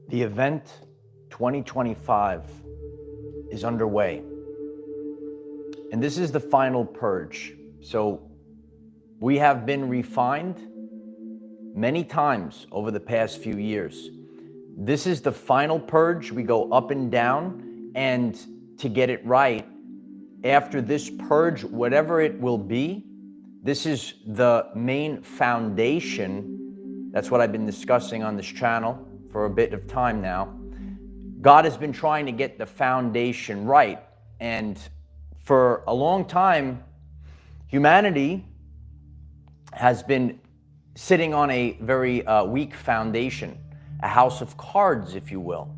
The event 2025 is underway, and this is the final purge. So we have been refined many times over the past few years. This is the final purge. We go up and down, and to get it right, after this purge, whatever it will be, this is the main foundation. That's what I've been discussing on this channel for a bit of time now. God has been trying to get the foundation right. And for a long time, humanity has been sitting on a very weak foundation, a house of cards, if you will.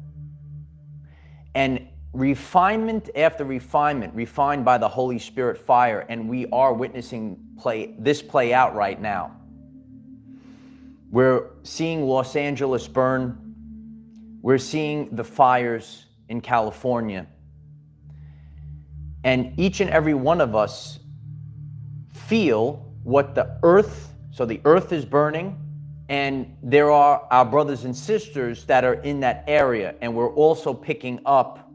And refinement after refinement, refined by the Holy Spirit fire, and we are witnessing this play out right now. We're seeing Los Angeles burn. We're seeing the fires in California. And each and every one of us feel what the earth, so the earth is burning, and there are our brothers and sisters that are in that area, and we're also picking up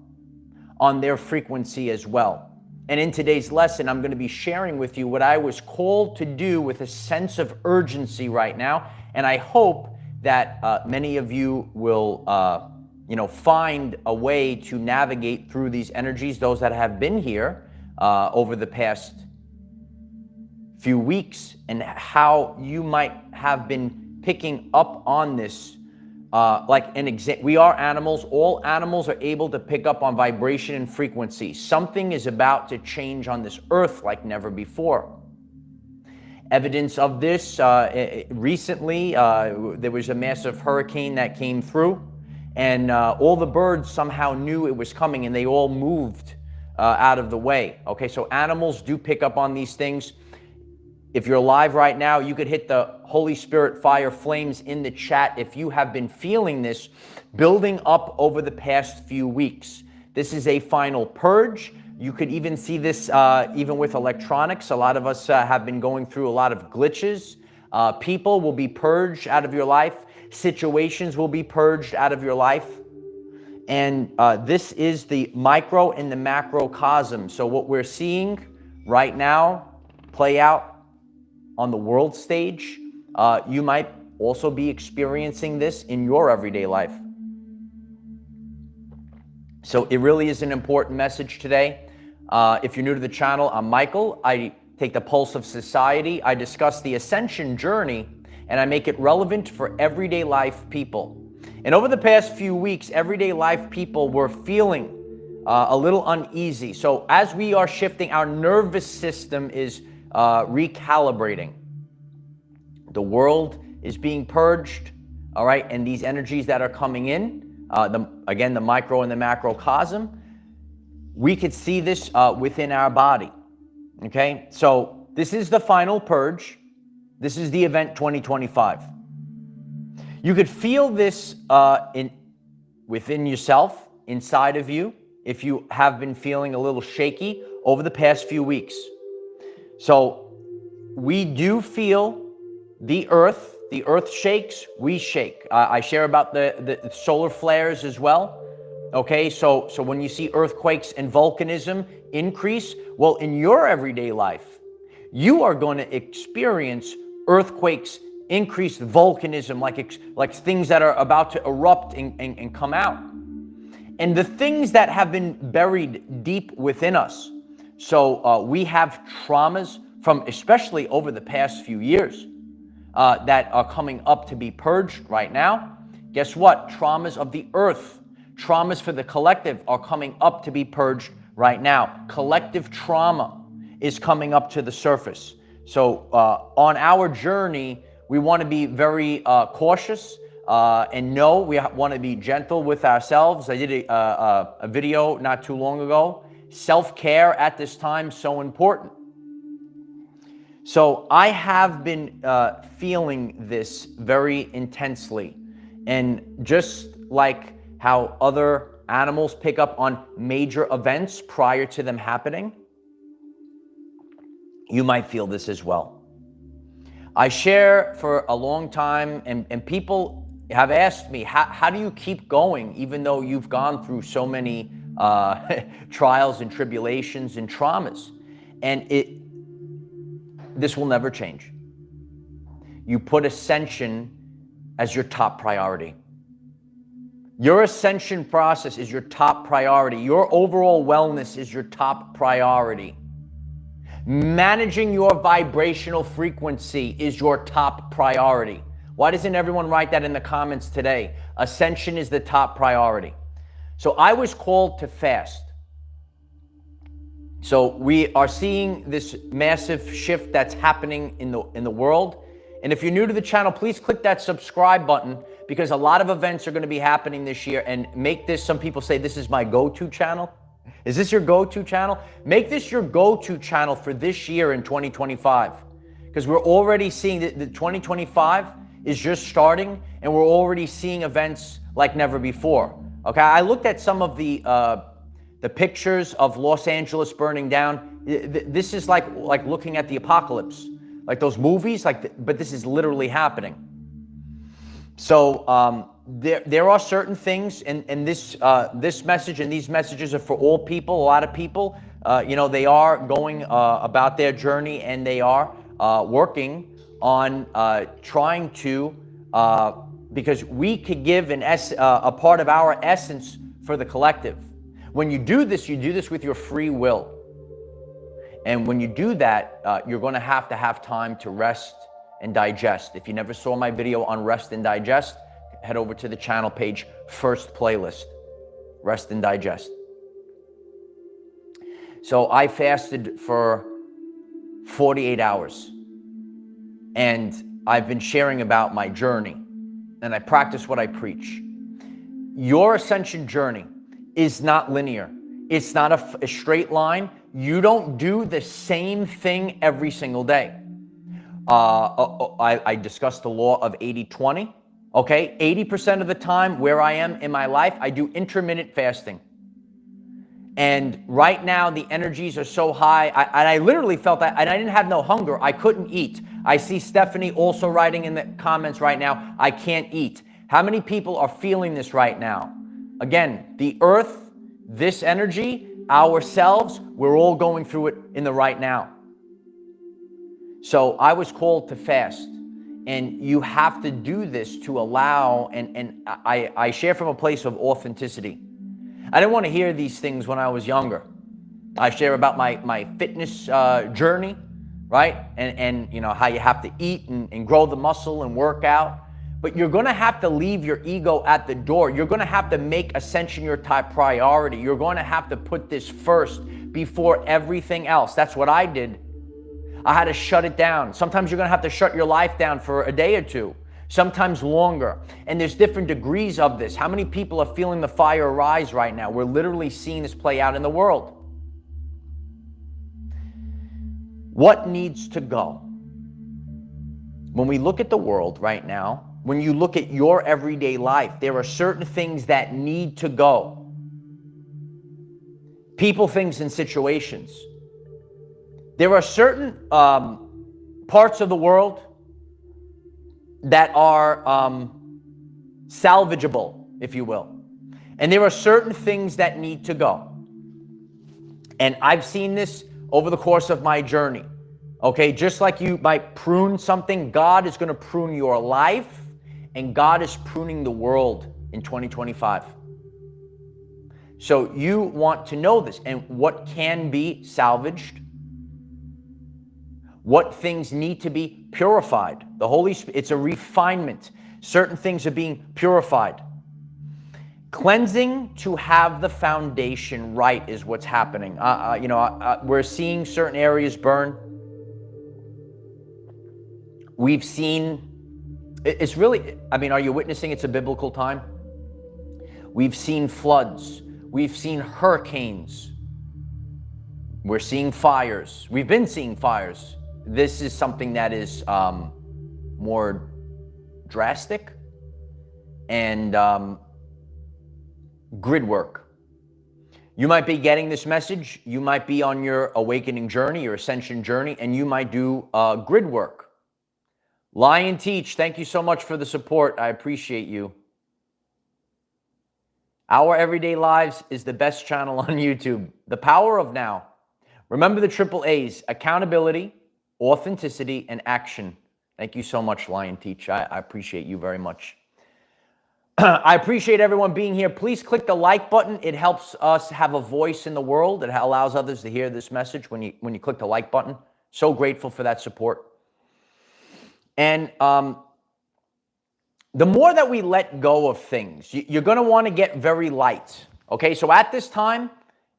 on their frequency as well. And in today's lesson, I'm going to be sharing with you what I was called to do with a sense of urgency right now. And I hope that many of you will find a way to navigate through these energies, those that have been here over the past few weeks, and how you might have been picking up on this. We are animals. All animals are able to pick up on vibration and frequency. Something is about to change on this earth like never before. Evidence of this, recently, there was a massive hurricane that came through, and all the birds somehow knew it was coming, and they all moved out of the way. Okay, so animals do pick up on these things. If you're live right now, you could hit the Holy Spirit fire flames in the chat if you have been feeling this building up over the past few weeks. This is a final purge. You could even see this even with electronics. A lot of us have been going through a lot of glitches. People will be purged out of your life. Situations will be purged out of your life. And this is the micro and the macrocosm. So what we're seeing right now play out on the world stage, you might also be experiencing this in your everyday life. So it really is an important message today. If you're new to the channel, I'm Michael. I take the pulse of society. I discuss the Ascension journey, and I make it relevant for everyday life people. And over the past few weeks, everyday life people were feeling a little uneasy. So as we are shifting, our nervous system is recalibrating. The world is being purged, all right? And these energies that are coming in, the micro and the macrocosm, we could see this within our body, okay? So this is the final purge. This is the event 2025. You could feel this within yourself, inside of you, if you have been feeling a little shaky over the past few weeks. So we do feel the earth shakes, we shake. I share about the solar flares as well. Okay, so when you see earthquakes and volcanism increase, well, in your everyday life, you are going to experience earthquakes, increased volcanism, like things that are about to erupt and come out. And the things that have been buried deep within us. So we have traumas from especially over the past few years that are coming up to be purged right now. Guess what? Traumas of the earth, traumas for the collective are coming up to be purged right now. Collective trauma is coming up to the surface. So on our journey, we want to be very cautious and know we want to be gentle with ourselves. I did a video not too long ago. Self-care at this time, so important. So I have been feeling this very intensely. And just like how other animals pick up on major events prior to them happening, you might feel this as well. I share for a long time, and people have asked me, how do you keep going even though you've gone through so many trials and tribulations and traumas? And this will never change. You put ascension as your top priority. Your ascension process is your top priority. Your overall wellness is your top priority. Managing your vibrational frequency is your top priority. Why doesn't everyone write that in the comments today? Ascension is the top priority. So I was called to fast. So we are seeing this massive shift that's happening in the world. And if you're new to the channel, please click that subscribe button, because a lot of events are going to be happening this year. And make this, some people say this is my go-to channel. Is this your go-to channel? Make this your go-to channel for this year in 2025. Because we're already seeing that the 2025 is just starting, and we're already seeing events like never before. Okay, I looked at some of the pictures of Los Angeles burning down. This is like looking at the apocalypse, like those movies. But this is literally happening. So there are certain things, and this message and these messages are for all people. A lot of people, they are going about their journey, and they are working on trying to, because we could give a part of our essence for the collective. When you do this with your free will. And when you do that, you're going to have time to rest and digest. If you never saw my video on rest and digest, head over to the channel page, first playlist, rest and digest. So I fasted for 48 hours, and I've been sharing about my journey, and I practice what I preach. Your ascension journey is not linear. It's not a straight line. You don't do the same thing every single day. I discussed the law of 80-20. Okay, 80% of the time where I am in my life, I do intermittent fasting. And right now the energies are so high, I literally felt that, and I didn't have no hunger. I couldn't eat. I see Stephanie also writing in the comments right now, I can't eat. How many people are feeling this right now? Again, the earth, this energy, ourselves, we're all going through it in the right now. So I was called to fast, and you have to do this to allow, and I share from a place of authenticity. I didn't want to hear these things when I was younger. I share about my fitness journey, right? And how you have to eat and grow the muscle and work out. But you're going to have to leave your ego at the door. You're going to have to make ascension your top priority. You're going to have to put this first before everything else. That's what I did. I had to shut it down. Sometimes you're going to have to shut your life down for a day or two, sometimes longer. And there's different degrees of this. How many people are feeling the fire rise right now? We're literally seeing this play out in the world. What needs to go? When we look at the world right now, when you look at your everyday life, there are certain things that need to go. People, things, and situations. There are certain parts of the world that are salvageable, if you will. And there are certain things that need to go. And I've seen this over the course of my journey. Okay, just like you might prune something, God is going to prune your life, and God is pruning the world in 2025. So you want to know this, and what can be salvaged, what things need to be purified. The Holy Spirit, it's a refinement. Certain things are being purified. Cleansing to have the foundation right is what's happening. We're seeing certain areas burn. We've seen, it's really, are you witnessing it's a biblical time? We've seen floods. We've seen hurricanes. We're seeing fires. We've been seeing fires. This is something that is more drastic, and grid work. You might be getting this message. You might be on your awakening journey, your ascension journey, and you might do grid work. Lion Teach, thank you so much for the support. I appreciate you. Our Everyday Lives is the best channel on YouTube. The power of now. Remember the triple A's: accountability, authenticity, and action. Thank you so much, Lion Teach. I appreciate you very much. I appreciate everyone being here. Please click the like button. It helps us have a voice in the world. It allows others to hear this message when you click the like button. So grateful for that support. And the more that we let go of things, you're going to want to get very light. Okay, so at this time,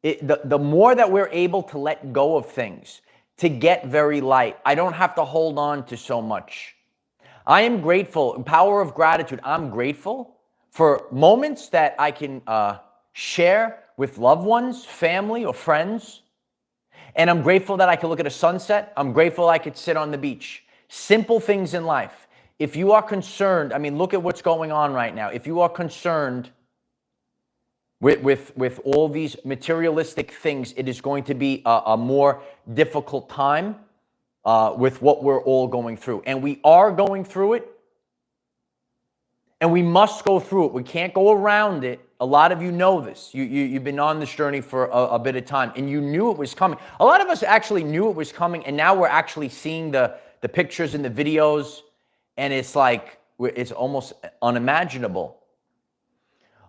the more that we're able to let go of things, to get very light, I don't have to hold on to so much. I am grateful, power of gratitude, I'm grateful for moments that I can share with loved ones, family, or friends. And I'm grateful that I can look at a sunset. I'm grateful I could sit on the beach. Simple things in life. If you are concerned, I mean, look at what's going on right now. If you are concerned with all these materialistic things, it is going to be a more difficult time with what we're all going through. And we are going through it. And we must go through it. We can't go around it. A lot of you know this. You've been on this journey for a bit of time, and you knew it was coming. A lot of us actually knew it was coming, and now we're actually seeing the pictures and the videos, and it's like, it's almost unimaginable.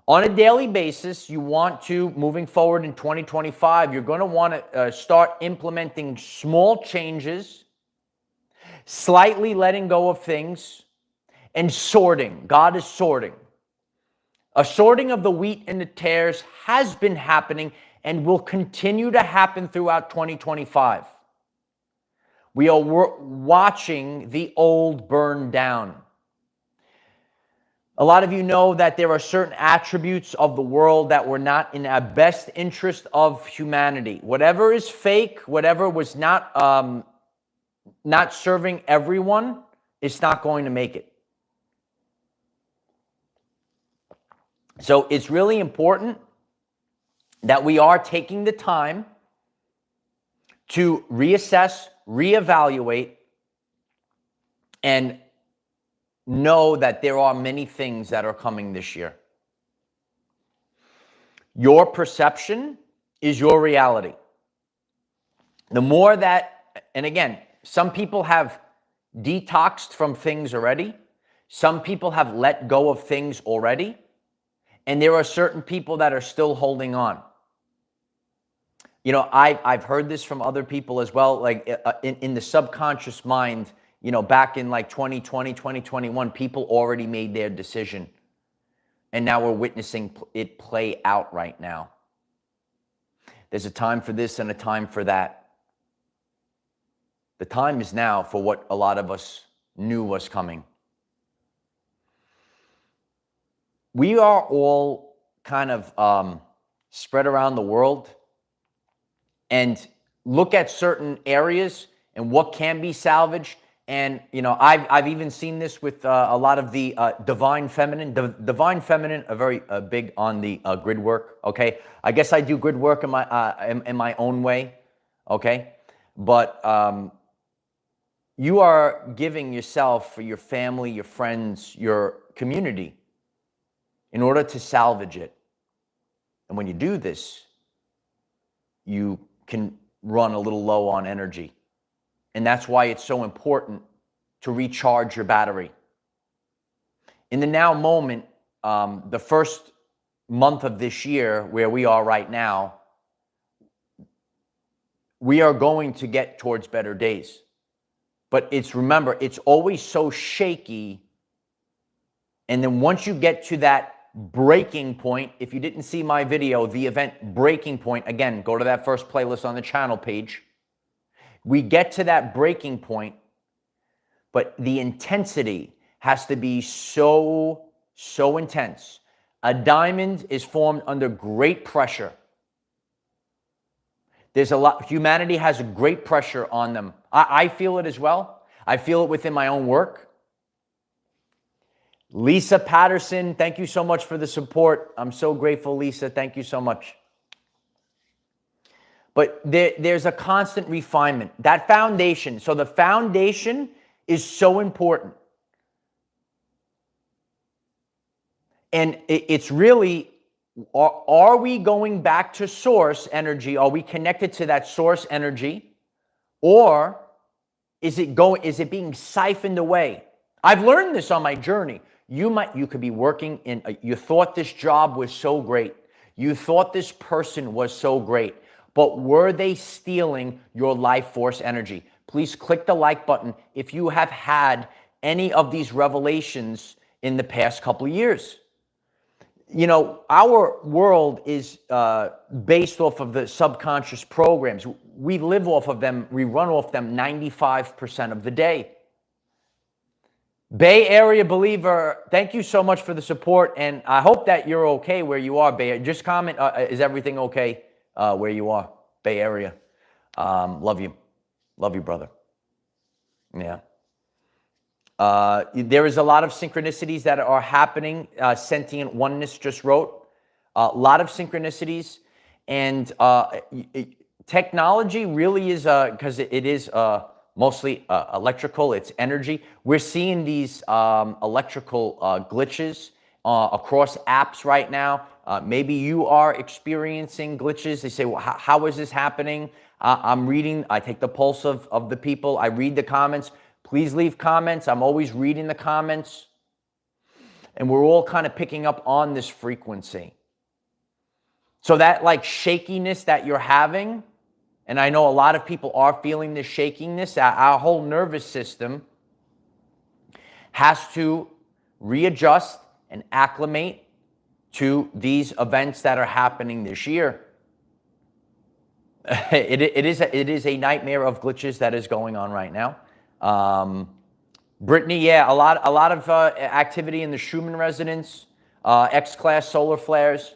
On a daily basis, you want to, moving forward in 2025, you're going to want to start implementing small changes, slightly letting go of things, and sorting. God is sorting. A sorting of the wheat and the tares has been happening and will continue to happen throughout 2025. We are watching the old burn down. A lot of you know that there are certain attributes of the world that were not in the best interest of humanity. Whatever is fake, whatever was not serving everyone, it's not going to make it. So it's really important that we are taking the time to reassess, reevaluate, and know that there are many things that are coming this year. Your perception is your reality. The more that, and again, some people have detoxed from things already. Some people have let go of things already. And there are certain people that are still holding on. You know, I've heard this from other people as well, like in the subconscious mind, you know, back in like 2020, 2021, people already made their decision. And now we're witnessing it play out right now. There's a time for this and a time for that. The time is now for what a lot of us knew was coming. We are all kind of spread around the world and look at certain areas and what can be salvaged. And, you know, I've even seen this with a lot of the divine feminine. Divine feminine are very big on the grid work, okay? I guess I do grid work in my own way, okay? But you are giving yourself for your family, your friends, your community, in order to salvage it. And when you do this, you can run a little low on energy. And that's why it's so important to recharge your battery. In the now moment, the first month of this year, where we are right now, we are going to get towards better days. But remember, it's always so shaky. And then once you get to that breaking point, if you didn't see my video, the event breaking point, again, go to that first playlist on the channel page. We get to that breaking point, but the intensity has to be so intense. A diamond is formed under great pressure. There's a lot, humanity has a great pressure on them. I feel it as well. I feel it within my own work. Lisa Patterson, thank you so much for the support. I'm so grateful, Lisa. Thank you so much. But there's a constant refinement. That foundation, so the foundation is so important. And it's really, are we going back to source energy? Are we connected to that source energy? Or is it being siphoned away? I've learned this on my journey. You could be working you thought this job was so great. You thought this person was so great, but were they stealing your life force energy? Please click the like button if you have had any of these revelations in the past couple of years. You know, our world is based off of the subconscious programs. We live off of them, we run off them 95% of the day. Bay Area believer, thank you so much for the support, and I hope that you're okay where you are, Bay Area. Just comment, is everything okay where you are, Bay Area? Love you. Love you, brother. Yeah. There is a lot of synchronicities that are happening. Sentient Oneness just wrote. A lot of synchronicities. And technology really is, because it is mostly electrical, it's energy. We're seeing these electrical glitches across apps right now. Maybe you are experiencing glitches. They say, well, how is this happening? I'm reading, I take the pulse of the people. I read the comments. Please leave comments. I'm always reading the comments. And we're all kind of picking up on this frequency. So that like shakiness that you're having, and I know a lot of people are feeling this shakiness, our whole nervous system has to readjust and acclimate to these events that are happening this year. It is a nightmare of glitches that is going on right now. Brittany, yeah, a lot of activity in the Schumann resonance, X-class solar flares,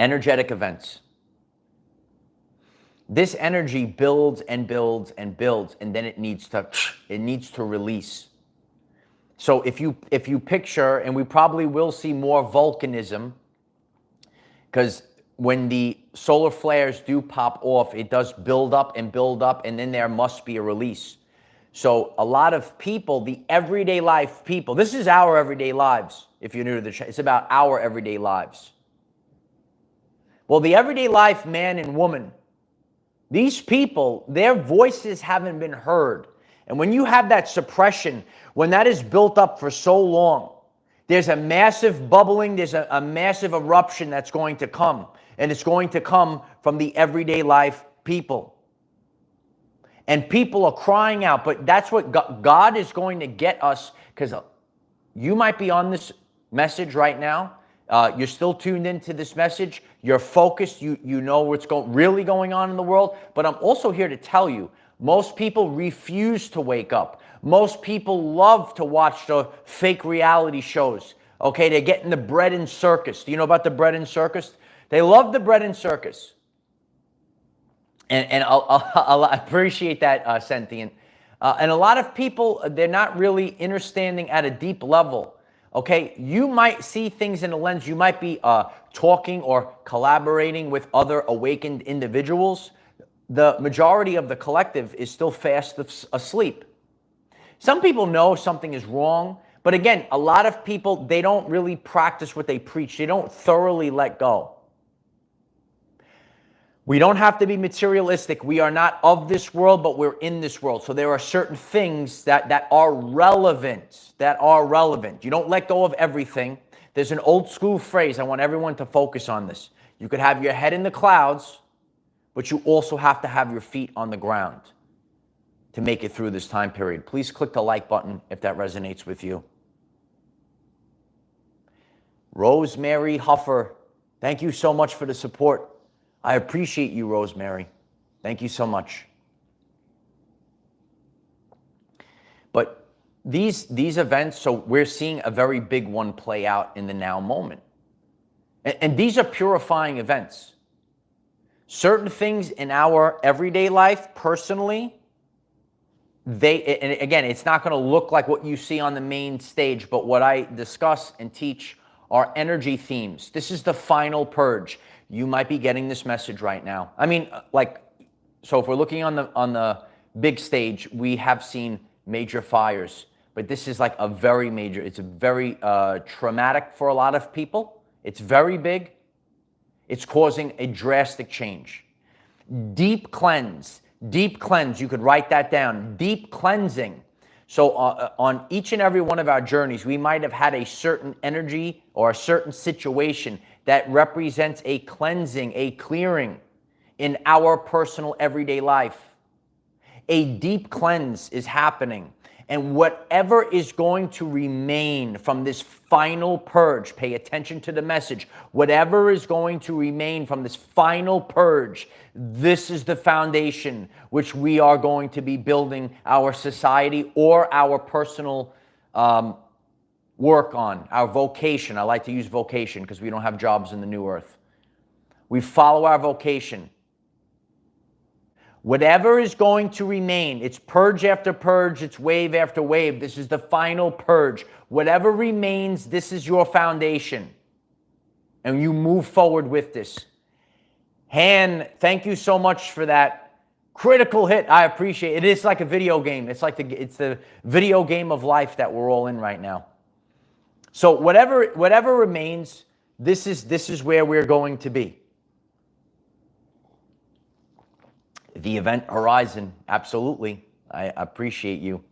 energetic events. This energy builds and builds and builds, and then it needs to release. So if you picture, and we probably will see more volcanism, because when the solar flares do pop off, it does build up, and then there must be a release. So a lot of people, the everyday life people, this is our everyday lives. If you're new to the channel, it's about our everyday lives. Well, the everyday life man and woman, these people, their voices haven't been heard. And when you have that suppression, when that is built up for so long, there's a massive bubbling, there's a massive eruption that's going to come. And it's going to come from the everyday life people. And people are crying out, but that's what God is going to get us, because you might be on this message right now. You're still tuned into this message. You're focused. You know what's really going on in the world. But I'm also here to tell you, most people refuse to wake up. Most people love to watch the fake reality shows. Okay, they're getting the bread and circus. Do you know about the bread and circus? They love the bread and circus. And I'll appreciate that, Sentient. And a lot of people, they're not really understanding at a deep level. Okay, you might see things in a lens. You might be talking or collaborating with other awakened individuals. The majority of the collective is still fast asleep. Some people know something is wrong, but again, a lot of people, they don't really practice what they preach. They don't thoroughly let go. We don't have to be materialistic. We are not of this world, but we're in this world. So there are certain things that are relevant, You don't let go of everything. There's an old school phrase. I want everyone to focus on this. You could have your head in the clouds, but you also have to have your feet on the ground to make it through this time period. Please click the like button if that resonates with you. Rosemary Huffer, thank you so much for the support. I appreciate you, Rosemary. Thank you so much. But these events, so we're seeing a very big one play out in the now moment. And these are purifying events. Certain things in our everyday life, personally, and again, it's not going to look like what you see on the main stage, but what I discuss and teach are energy themes. This is the final purge. You might be getting this message right now. I mean, so if we're looking on the big stage, we have seen major fires, but this is like a very major, it's a very traumatic for a lot of people. It's very big. It's causing a drastic change. Deep cleanse, you could write that down, deep cleansing. So on each and every one of our journeys, we might have had a certain energy or a certain situation that represents a cleansing, a clearing in our personal everyday life. A deep cleanse is happening. And whatever is going to remain from this final purge, pay attention to the message, whatever is going to remain from this final purge, this is the foundation which we are going to be building our society or our personal work on, our vocation. I like to use vocation because we don't have jobs in the new earth. We follow our vocation. Whatever is going to remain, it's purge after purge, it's wave after wave. This is the final purge. Whatever remains, this is your foundation. And you move forward with this. Han, thank you so much for that critical hit. I appreciate it. It is like a video game. It's like it's the video game of life that we're all in right now. So whatever remains, this is where we're going to be. The event horizon, absolutely. I appreciate you.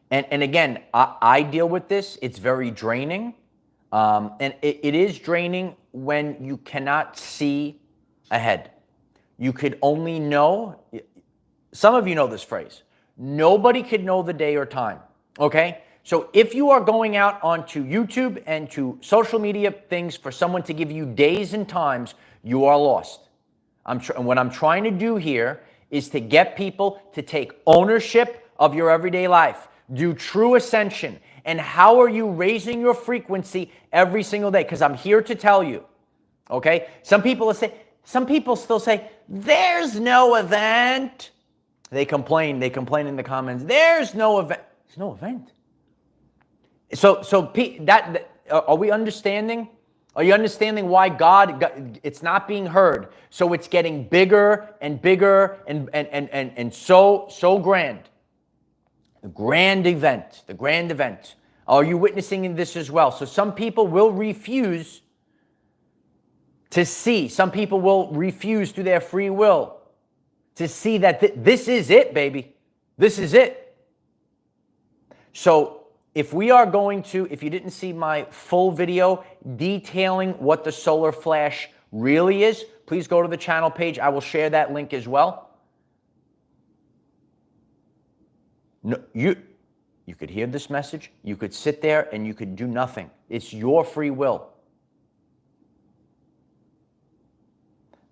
And again, I deal with this. It's very draining. And it is draining when you cannot see ahead. You could only know, some of you know this phrase, nobody could know the day or time, okay? So if you are going out onto YouTube and to social media things for someone to give you days and times, you are lost. What I'm trying to do here is to get people to take ownership of your everyday life. Do true ascension. And how are you raising your frequency every single day? Because I'm here to tell you, okay? Some people still say, there's no event. They complain in the comments, there's no event. There's no event. So are we understanding? Are you understanding why God, it's not being heard? So it's getting bigger and bigger and so grand. The grand event. Are you witnessing this as well? So some people will refuse to see. Some people will refuse through their free will to see that this is it, baby. This is it. So if we are going to, if you didn't see my full video detailing what the solar flash really is, please go to the channel page. I will share that link as well. No, you could hear this message. You could sit there and you could do nothing. It's your free will.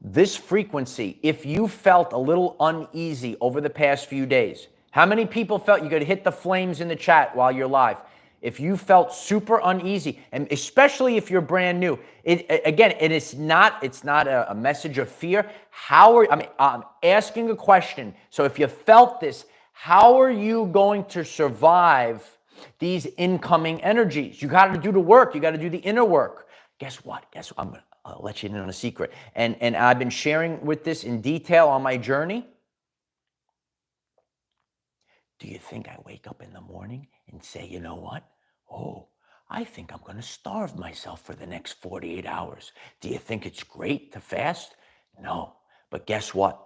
This frequency, if you felt a little uneasy over the past few days, how many people felt, you could hit the flames in the chat while you're live. If you felt super uneasy, and especially if you're brand new, it's not a message of fear. I'm asking a question. So if you felt this, how are you going to survive these incoming energies? You got to do the work. You got to do the inner work. Guess what? I'll let you in on a secret. And I've been sharing with this in detail on my journey. Do you think I wake up in the morning and say, you know what? Oh, I think I'm going to starve myself for the next 48 hours. Do you think it's great to fast? No. But guess what?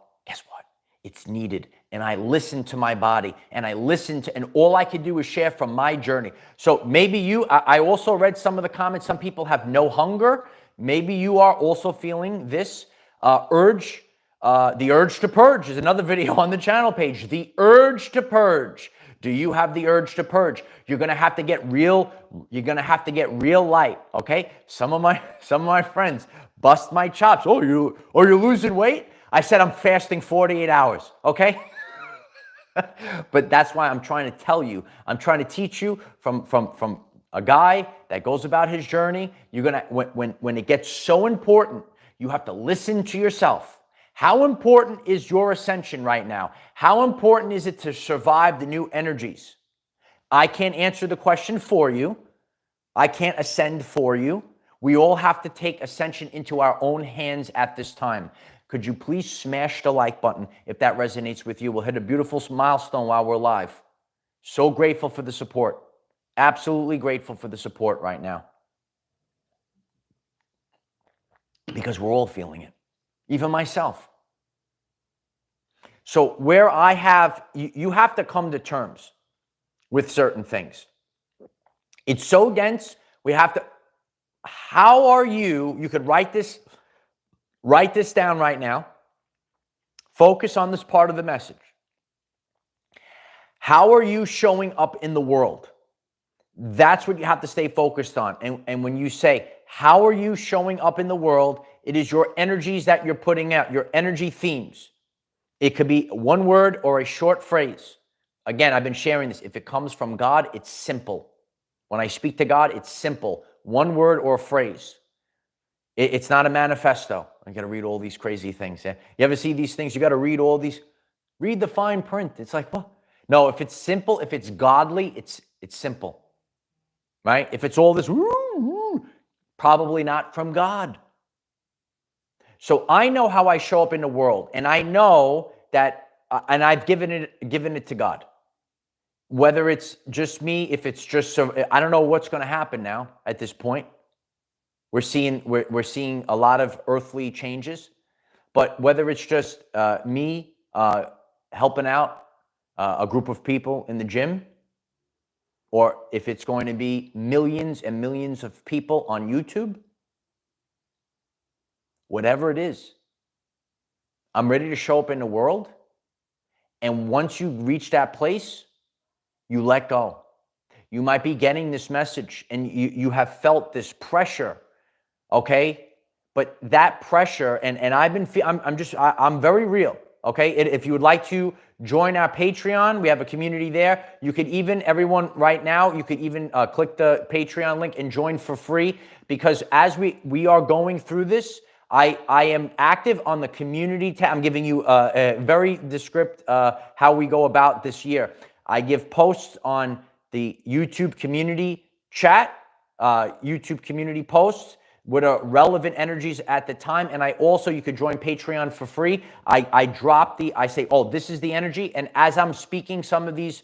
It's needed. And I listen to my body and and all I can do is share from my journey. So maybe I also read some of the comments. Some people have no hunger. Maybe you are also feeling this urge. The urge to purge is another video on the channel page. The urge to purge. Do you have the urge to purge? You're gonna have to get real. You're gonna have to get real light. Okay. Some of my friends bust my chops. Oh, you're losing weight? I said I'm fasting 48 hours. Okay. But that's why I'm trying to tell you. I'm trying to teach you from a guy that goes about his journey. You're gonna when it gets so important, you have to listen to yourself. How important is your ascension right now? How important is it to survive the new energies? I can't answer the question for you. I can't ascend for you. We all have to take ascension into our own hands at this time. Could you please smash the like button if that resonates with you? We'll hit a beautiful milestone while we're live. So grateful for the support. Absolutely grateful for the support right now. Because we're all feeling it. Even myself. So where I have, you have to come to terms with certain things. It's so dense, we have to, how are you could write this down right now. Focus on this part of the message. How are you showing up in the world? That's what you have to stay focused on. And when you say, how are you showing up in the world? It is your energies that you're putting out, your energy themes. It could be one word or a short phrase. Again, I've been sharing this. If it comes from God, it's simple. When I speak to God, it's simple. One word or a phrase. It's not a manifesto. I got to read all these crazy things. Yeah? You ever see these things? You got to read all these. Read the fine print. It's like, what? No, if it's simple, if it's godly, it's simple. Right? If it's all this, probably not from God. So I know how I show up in the world, and I know that, and I've given it to God. Whether it's just me, if it's just so, I don't know what's going to happen now at this point. We're seeing a lot of earthly changes, but whether it's just me helping out a group of people in the gym, or if it's going to be millions and millions of people on YouTube, whatever it is, I'm ready to show up in the world. And once you reach that place, you let go. You might be getting this message and you have felt this pressure, okay? But that pressure, and I'm very real, okay? If you would like to join our Patreon, we have a community there. You could even, everyone right now, you could even click the Patreon link and join for free, because as we are going through this, I am active on the community tab. I'm giving you a very descriptive how we go about this year. I give posts on the YouTube community chat, YouTube community posts with relevant energies at the time. And I also, you could join Patreon for free. I say, oh, this is the energy. And as I'm speaking some of these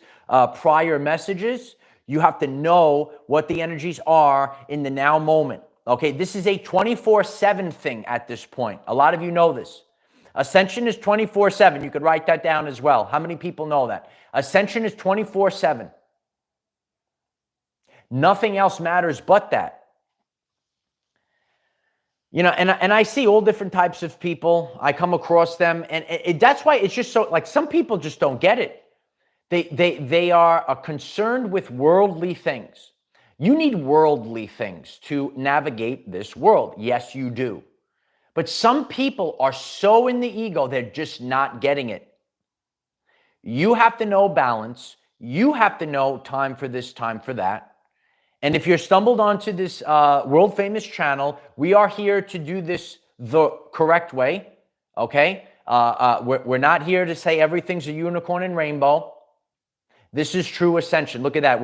prior messages, you have to know what the energies are in the now moment. Okay, this is a 24/7 thing at this point. A lot of you know this. Ascension is 24/7. You could write that down as well. How many people know that? Ascension is 24/7. Nothing else matters but that. You know, and I see all different types of people. I come across them, and that's why it's just so, like, some people just don't get it. They are concerned with worldly things. You need worldly things to navigate this world. Yes, you do. But some people are so in the ego, they're just not getting it. You have to know balance. You have to know time for this, time for that. And if you're stumbled onto this world famous channel, we are here to do this the correct way, okay? We're not here to say everything's a unicorn and rainbow. This is true ascension. Look at that.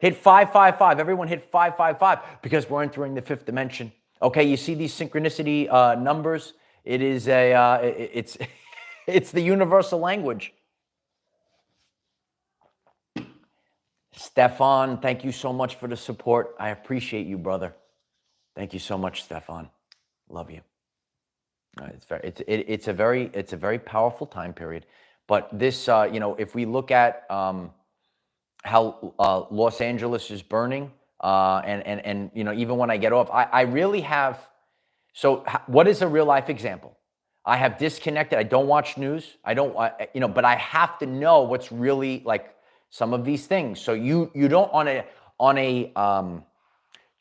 Hit 555. Everyone hit 555 because we're entering the fifth dimension. Okay, you see these synchronicity numbers? It is it's the universal language. Stefan, thank you so much for the support. I appreciate you, brother. Thank you so much, Stefan. Love you. It's a very powerful time period. But this, if we look at how Los Angeles is burning, and even when I get off, I really have. So what is a real life example? I have disconnected. I don't watch news. I don't, but I have to know what's really, like, some of these things. So you don't on a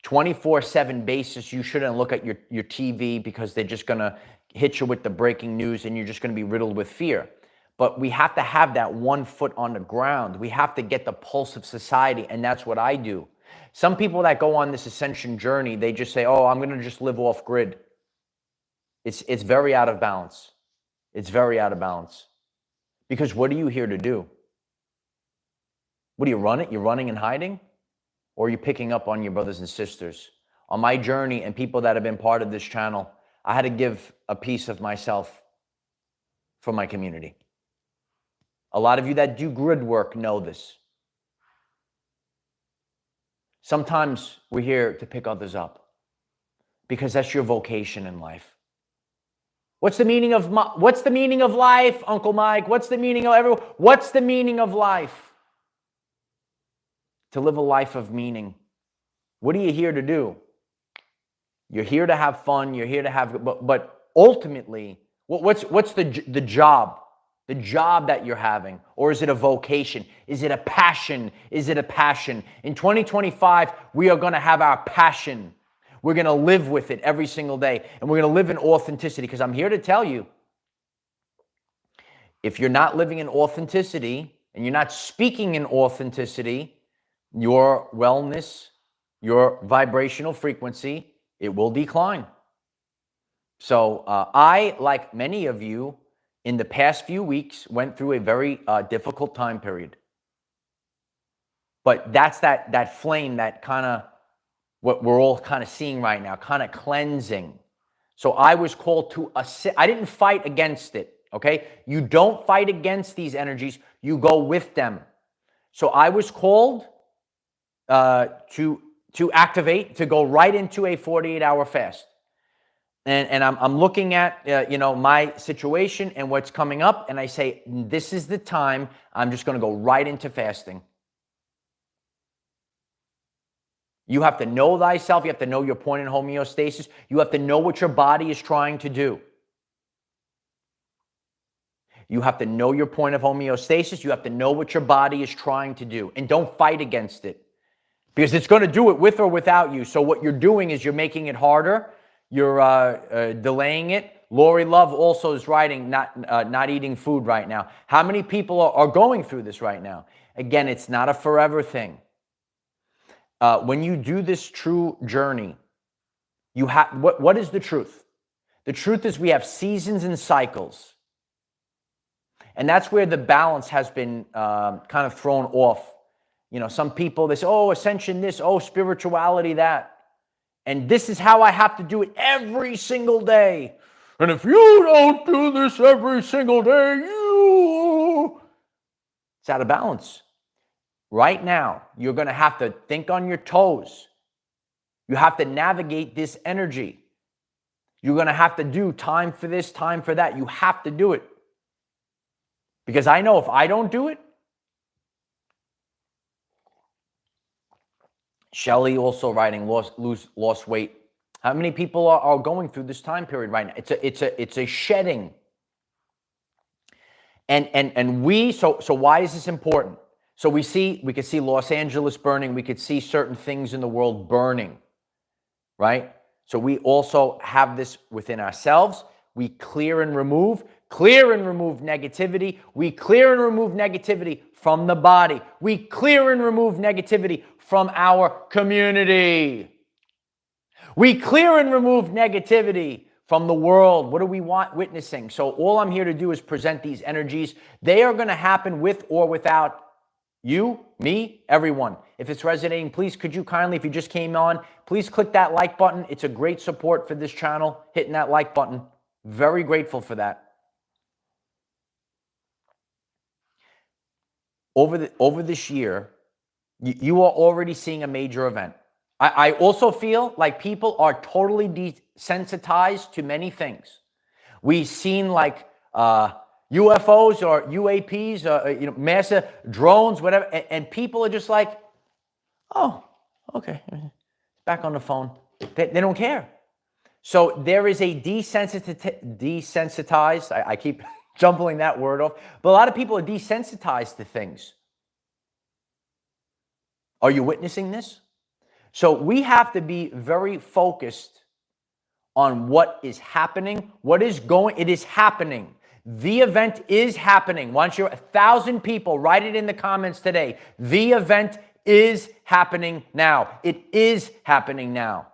24/7 basis, you shouldn't look at your TV, because they're just gonna hit you with the breaking news and you're just gonna be riddled with fear. But we have to have that 1 foot on the ground. We have to get the pulse of society, and that's what I do. Some people that go on this ascension journey, they just say, oh, I'm going to just live off grid. It's very out of balance. It's very out of balance. Because what are you here to do? What are you running? You're running and hiding? Or are you picking up on your brothers and sisters? On my journey, and people that have been part of this channel, I had to give a piece of myself. for my community. A lot of you that do grid work know this. Sometimes we're here to pick others up because that's your vocation in life. What's the meaning of life, Uncle Mike? What's the meaning of everyone? What's the meaning of life? To live a life of meaning. What are you here to do? You're here to have fun. You're here to have, but ultimately, what's the job? The job that you're having, or is it a vocation? Is it a passion? Is it a passion? In 2025, we are going to have our passion. We're going to live with it every single day, and we're going to live in authenticity, because I'm here to tell you, if you're not living in authenticity and you're not speaking in authenticity, your wellness, your vibrational frequency, it will decline. So I, like many of you, in the past few weeks, went through a very difficult time period. But that's that flame, that kind of what we're all kind of seeing right now, kind of cleansing. So I was called to assist. I didn't fight against it, okay? You don't fight against these energies. You go with them. So I was called to activate, to go right into a 48-hour fast. And I'm looking at, my situation and what's coming up, and I say, this is the time. I'm just going to go right into fasting. You have to know thyself. You have to know your point in homeostasis. You have to know what your body is trying to do. You have to know your point of homeostasis. You have to know what your body is trying to do. And don't fight against it, because it's going to do it with or without you. So what you're doing is you're making it harder. You're delaying it. Lori Love also is writing, not eating food right now. How many people are going through this right now? Again, it's not a forever thing. When you do this true journey, you have what is the truth? The truth is we have seasons and cycles. And that's where the balance has been kind of thrown off. Some people, they say, oh, ascension this, oh, spirituality that. And this is how I have to do it every single day. And if you don't do this every single day, it's out of balance. Right now, you're going to have to think on your toes. You have to navigate this energy. You're going to have to do time for this, time for that. You have to do it. Because I know if I don't do it, Shelly also writing, lost weight. How many people are going through this time period right now? It's a shedding. And so why is this important? So we could see Los Angeles burning. We could see certain things in the world burning, right? So we also have this within ourselves. We clear and remove negativity. We clear and remove negativity from the body. We clear and remove negativity from our community. We clear and remove negativity from the world. What do we want witnessing? So all I'm here to do is present these energies. They are going to happen with or without you, me, everyone. If it's resonating, please, could you kindly, if you just came on, please click that like button. It's a great support for this channel, hitting that like button. Very grateful for that. Over this year, you are already seeing a major event. I also feel like people are totally desensitized to many things. We've seen like UFOs or UAPs, massive drones, whatever, and people are just like, oh, okay, back on the phone. They don't care. So there is a desensitized, I keep jumbling that word off, but a lot of people are desensitized to things. Are you witnessing this? So we have to be very focused on what is happening, it is happening. The event is happening. Once you're 1,000 people, write it in the comments today. The event is happening now. It is happening now.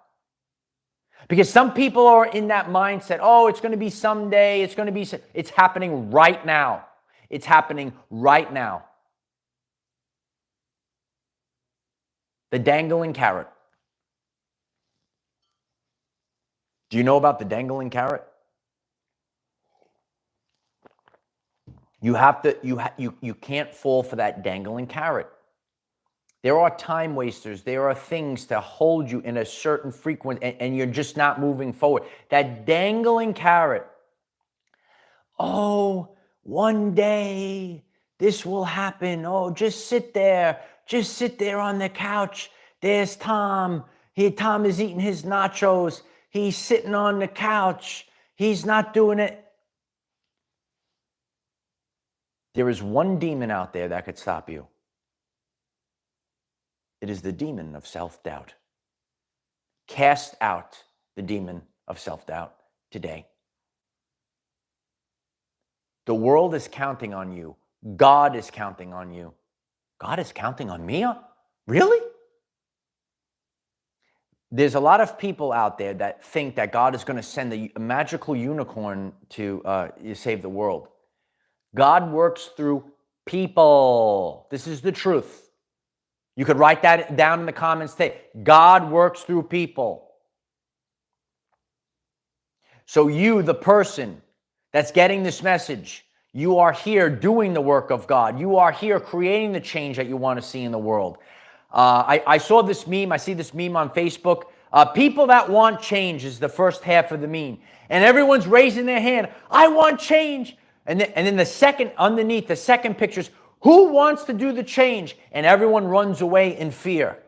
Because some people are in that mindset, oh, it's going to be someday, it's happening right now. It's happening right now. The dangling carrot. Do you know about the dangling carrot? You have to, you can't fall for that dangling carrot. There are time wasters. There are things to hold you in a certain frequency, and you're just not moving forward. That dangling carrot. Oh, one day this will happen. Oh, just sit there. Just sit there on the couch. There's Tom. Tom is eating his nachos. He's sitting on the couch. He's not doing it. There is one demon out there that could stop you. It is the demon of self-doubt. Cast out the demon of self-doubt today. The world is counting on you. God is counting on you. God is counting on me? Really? There's a lot of people out there that think that God is going to send a magical unicorn to save the world. God works through people. This is the truth. You could write that down in the comments today. God works through people. So you, the person that's getting this message, you are here doing the work of God. You are here creating the change that you want to see in the world. I saw this meme. I see this meme on Facebook. People that want change is the first half of the meme. And everyone's raising their hand. I want change. And then the second, underneath, the second picture is, who wants to do the change? And everyone runs away in fear.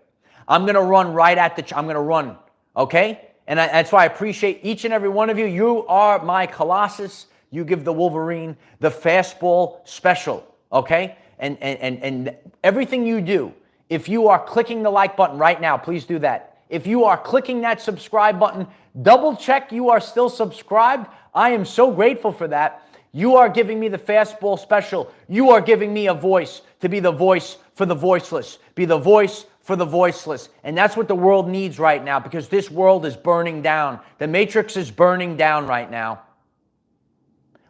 I'm going to run right at I'm going to run, okay? And that's why I appreciate each and every one of you. You are my Colossus. You give the Wolverine the fastball special, okay? And everything you do, if you are clicking the like button right now, please do that. If you are clicking that subscribe button, double check you are still subscribed. I am so grateful for that. You are giving me the fastball special. You are giving me a voice to be the voice for the voiceless. Be the voice for the voiceless. And that's what the world needs right now, because this world is burning down. The matrix is burning down right now.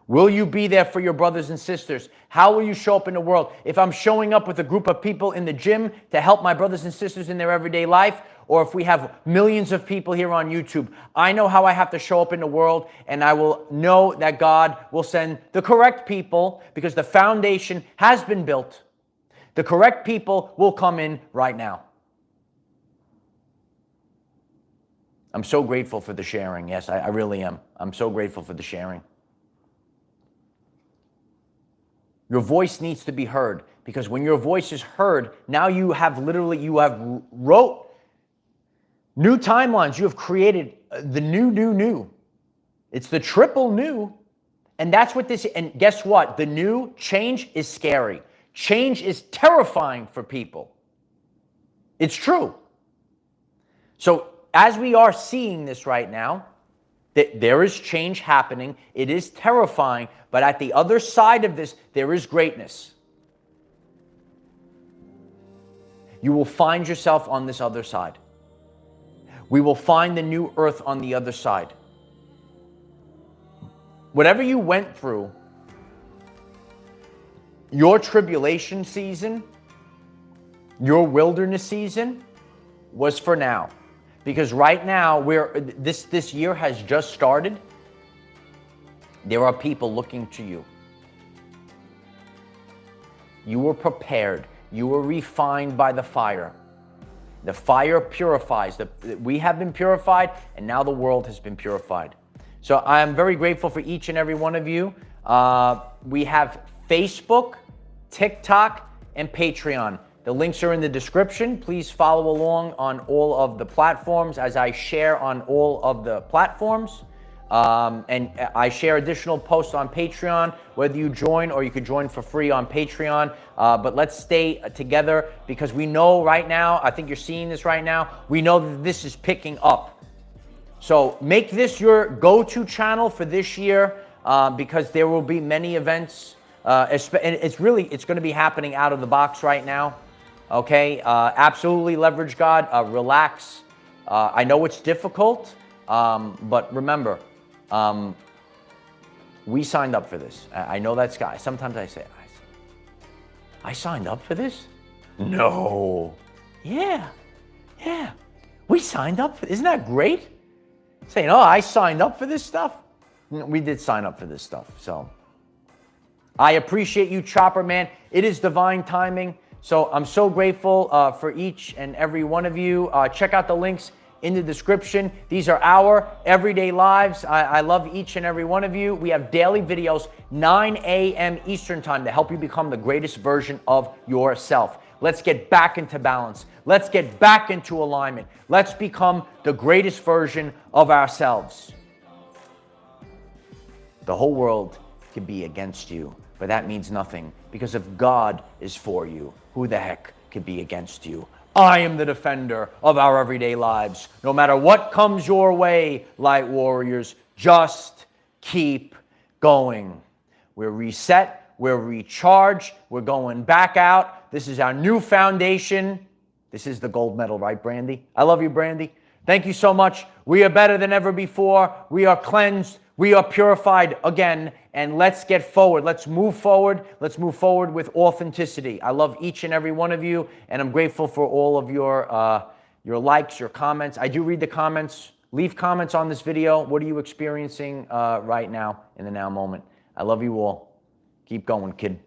Will you be there for your brothers and sisters? How will you show up in the world? If I'm showing up with a group of people in the gym to help my brothers and sisters in their everyday life, or if we have millions of people here on YouTube, I know how I have to show up in the world, and I will know that God will send the correct people, because the foundation has been built. The correct people will come in right now. I'm so grateful for the sharing. Yes, I really am. I'm so grateful for the sharing. Your voice needs to be heard, because when your voice is heard, now you have wrote new timelines. You have created the new. It's the triple new. And that's what this, and guess what? The new change is scary. Change is terrifying for people. It's true. So as we are seeing this right now, that there is change happening. It is terrifying, but at the other side of this, there is greatness. You will find yourself on this other side. We will find the new earth on the other side. Whatever you went through, your tribulation season, your wilderness season, was for now. Because right now, this year has just started. There are people looking to you. You were prepared. You were refined by the fire. The fire purifies. We have been purified, and now the world has been purified. So I am very grateful for each and every one of you. We have Facebook, TikTok, and Patreon. The links are in the description. Please follow along on all of the platforms as I share on all of the platforms. And I share additional posts on Patreon, whether you join or you could join for free on Patreon. But let's stay together, because we know right now, I think you're seeing this right now, we know that this is picking up. So make this your go-to channel for this year, because there will be many events. And it's going to be happening out of the box right now. Okay, absolutely leverage God, relax. I know it's difficult, but remember, we signed up for this. I know that Sky. Sometimes I say, I signed up for this? No. Yeah. We signed up for this. Isn't that great? Saying, oh, I signed up for this stuff. We did sign up for this stuff. So I appreciate you, Chopper Man. It is divine timing. So I'm so grateful for each and every one of you. Check out the links in the description. These are our everyday lives. I love each and every one of you. We have daily videos, 9 a.m. Eastern time, to help you become the greatest version of yourself. Let's get back into balance. Let's get back into alignment. Let's become the greatest version of ourselves. The whole world could be against you, but that means nothing, because if God is for you, who the heck could be against you? I am the defender of our everyday lives. No matter what comes your way, light warriors, just keep going. We're reset, we're recharged, we're going back out. This is our new foundation. This is the gold medal, right, Brandy? I love you, Brandy. Thank you so much. We are better than ever before. We are cleansed. We are purified again, and let's get forward. Let's move forward. Let's move forward with authenticity. I love each and every one of you, and I'm grateful for all of your likes, your comments. I do read the comments. Leave comments on this video. What are you experiencing right now in the now moment? I love you all. Keep going, kid.